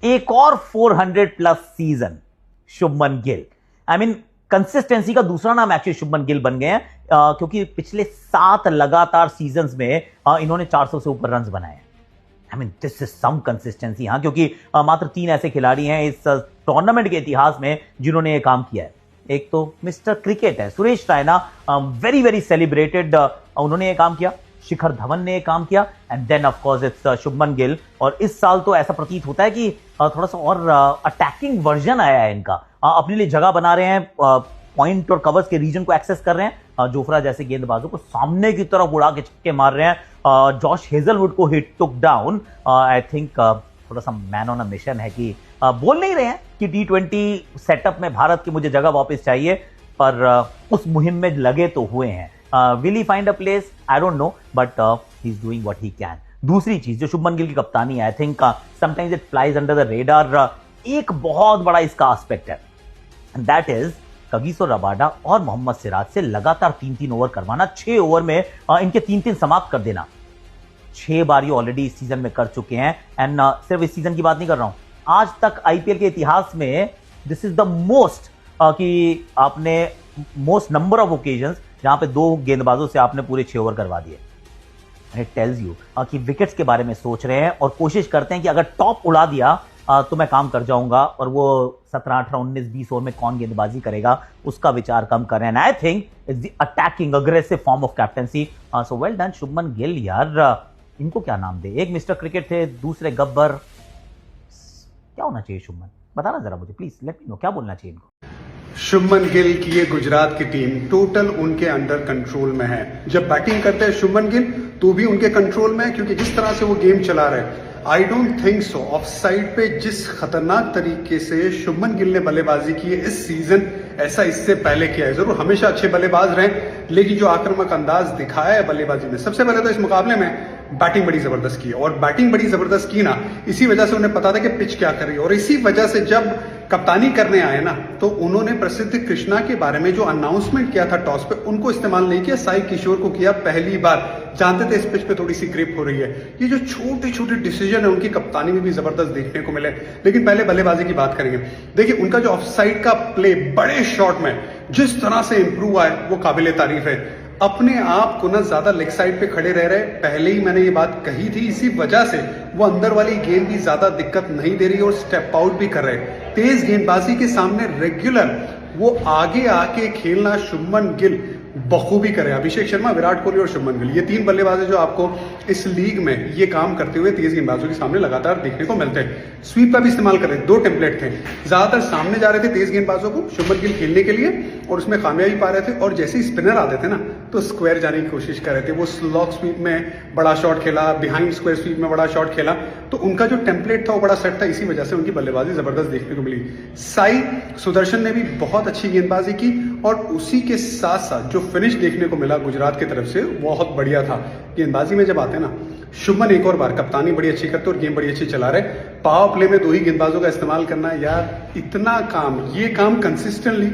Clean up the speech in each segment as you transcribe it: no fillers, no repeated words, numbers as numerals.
एक और 400 plus season Shubman Gill. I mean consistency का दूसरा नाम एक्चुअली शुभमन गिल बन गए हैं, क्योंकि पिछले 7 लगातार सीजन्स में इन्होंने 400 से ऊपर रन्स बनाए हैं। I mean this is some consistency, हाँ, क्योंकि मात्र 3 ऐसे खिलाड़ी हैं इस टूर्नामेंट के इतिहास में जिन्होंने ये काम किया है। एक तो मिस्टर क्रिकेट है Suresh Raina, very very celebrated, उन्होंने ये काम किया। शिखर धवन ने काम किया, and then of course it's Shubman Gill. और इस साल तो ऐसा प्रतीत होता है कि थोड़ा सा और अटैकिंग वर्जन आया है इनका, अपने लिए जगह बना रहे हैं, पॉइंट और कवर्स के रीजन को एक्सेस कर रहे हैं, जोफ्रा जैसे गेंदबाजों को सामने की तरफ उड़ा के छक्के मार रहे हैं। जॉश हेजलवुड को hit took down. I think थोड़ा सा मैन ऑन अ मिशन है कि बोल नहीं रहे हैं कि T20 सेटअप में भारत की मुझे जगह वापस चाहिए, पर उस मुहिम में लगे तो हुए हैं। Will he find a place? I don't know, but he is doing what he can. दूसरी चीज जो शुभमन गिल की कप्तानी है, I think sometimes it flies under the radar. एक बहुत बड़ा इसका एस्पेक्ट है, दैट इज कगिसो रबाडा और मोहम्मद सिराज से लगातार 3-3 ओवर करवाना, 6 ओवर में इनके 3-3 समाप्त कर देना। 6 बार ये ऑलरेडी इस सीजन में कर चुके हैं, एंड सिर्फ इस सीजन की बात नहीं कर रहा हूं, आज तक आईपीएल के इतिहास में दिस इज द मोस्ट कि आपने मोस्ट नंबर ऑफ ओकेजन्स जहां पे 2 गेंदबाजों से आपने पूरे 6 ओवर करवा दिए। इट टेल्स यू कि विकेट्स के बारे में सोच रहे हैं और कोशिश करते हैं कि अगर टॉप उड़ा दिया तो मैं काम कर जाऊंगा, और वो 17, 18, 19, 20 ओवर में कौन गेंदबाजी करेगा उसका विचार कम कर रहे हैं। I think it's the attacking aggressive form of captaincy. So well done Shubman Gill यार। इनको क्या नाम दे? एक मिस्टर क्रिकेट थे, दूसरे गब्बर। क्या होना चाहिए शुभमन? बताना जरा मुझे प्लीज, लेट मी नो, क्या बोलना चाहिए इनको? शुभमन गिल की ये गुजरात की टीम टोटल उनके अंडर कंट्रोल में है। जब बैटिंग करते हैं शुभमन गिल तो भी उनके कंट्रोल में है, क्योंकि जिस तरह से वो गेम चला रहे हैं, I don't think so of side पे जिस खतरनाक तरीके से शुभमन गिल ने बल्लेबाजी की है इस सीजन, ऐसा इससे पहले किया है। जरूर हमेशा अच्छे बल्लेबाज रहे, लेकिन जो आक्रामक अंदाज दिखाया है बल्लेबाजी में, सबसे पहले तो इस मुकाबले में बैटिंग बड़ी जबरदस्त की है। और बैटिंग बड़ी जबरदस्त की ना, इसी वजह से उन्हें पता था कि पिच क्या कर रही है, और इसी वजह से जब कप्तानी करने आए ना, तो उन्होंने प्रसिद्ध कृष्णा के बारे में जो अनाउंसमेंट किया था टॉस पे, उनको इस्तेमाल नहीं किया, साई किशोर को किया पहली बार। जानते थे इस पिच पे थोड़ी सी ग्रिप हो रही है। ये जो छोटे छोटे डिसीजन है उनकी कप्तानी में भी जबरदस्त देखने को मिले। लेकिन पहले बल्लेबाजी की बात करेंगे। देखिए उनका जो ऑफ साइड का प्ले बड़े शॉट में जिस तरह से इंप्रूव आए वो काबिले तारीफ है। अपने आप को ना ज्यादा लेग साइड पे खड़े रह रहे, पहले ही मैंने ये बात कही थी, इसी वजह से वो अंदर वाली गेंद भी ज्यादा दिक्कत नहीं दे रही और स्टेप आउट भी कर रहे। तेज गेंदबाजी के सामने रेगुलर वो आगे आके खेलना शुभमन गिल बखूबी करे। अभिषेक शर्मा, विराट कोहली और शुभमन गिल, ये 3 बल्लेबाज जो आपको इस लीग में ये काम करते हुए तेज गेंदबाजों के सामने लगातार देखने को मिलते हैं। स्वीप का भी इस्तेमाल कर रहे थे, 2 टेम्पलेट थे, ज्यादातर सामने जा रहे थे तेज गेंदबाजों को शुभमन गिल खेलने के लिए, और उसमें कामयाबी पा रहे थे। और जैसे ही स्पिनर आते थे ना, तो स्क्वायर जाने की कोशिश कर रहे थे। वो स्लॉग स्वीप में बड़ा शॉट खेला, बिहाइंड स्क्वायर स्वीप में बड़ा शॉट खेला, तो उनका जो टेम्पलेट था वो बड़ा सेट था। इसी वजह से उनकी बल्लेबाजी जबरदस्त देखने को मिली। साई सुदर्शन ने भी बहुत अच्छी गेंदबाजी की, और उसी के साथ साथ जो फिनिश देखने को मिला गुजरात की तरफ से बहुत बढ़िया था। गेंदबाजी में जब आते हैं ना, शुभमन एक और बार कप्तानी बड़ी अच्छी करते और गेम बड़ी अच्छी चला रहे। पावर प्ले में 2 ही गेंदबाजों का इस्तेमाल करना, यार इतना काम, ये काम कंसिस्टेंटली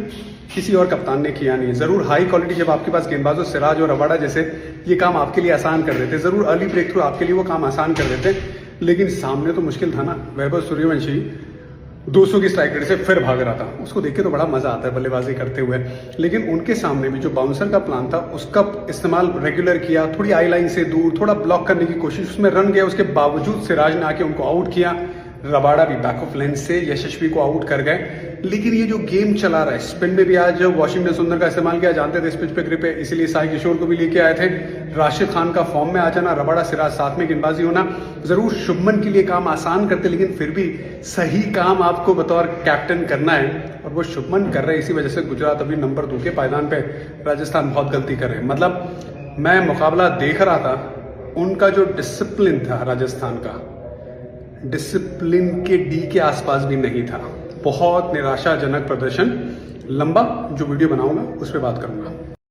किसी और कप्तान ने किया नहीं। जरूर हाई क्वालिटी जब आपके पास गेंदबाजों सिराज और रबाडा जैसे, ये काम आपके लिए आसान कर देते, जरूर अर्ली ब्रेक थ्रू आपके लिए वो काम आसान कर देते, लेकिन सामने तो मुश्किल था ना। वैभव सूर्यवंशी 200 की स्ट्राइक रेट से फिर भाग रहा था, उसको देख के तो बड़ा मजा आता है बल्लेबाजी करते हुए। लेकिन उनके सामने भी जो बाउंसर का प्लान था उसका इस्तेमाल रेगुलर किया, थोड़ी आई लाइन से दूर थोड़ा ब्लॉक करने की कोशिश, उसमें रन गया, उसके बावजूद सिराज ने आके उनको आउट किया। रबाडा भी बैक ऑफ लेंथ से यशस्वी को आउट कर गए। लेकिन ये जो गेम चला रहा है, स्पिन में भी आज वाशिंगटन सुंदर का इस्तेमाल किया, जानते थे इस पिच पे ग्रिप है, इसीलिए साई किशोर को भी लेके आए थे। राशिद खान का फॉर्म में आ जाना, रबाडा सिराज साथ में गेंदबाजी होना, जरूर शुभमन के लिए काम आसान करते, लेकिन फिर भी सही काम आपको बतौर कैप्टन करना है, और वो शुभमन कर रहे हैं। इसी वजह से गुजरात अभी नंबर 2 के पायदान पे, राजस्थान बहुत गलती कर रहे हैं। मतलब मैं मुकाबला देख रहा था, उनका जो डिसिप्लिन था राजस्थान का, डिसिप्लिन के डी के आसपास भी नहीं था। बहुत निराशाजनक प्रदर्शन। लंबा जो वीडियो बनाऊंगा उस पर बात करूंगा।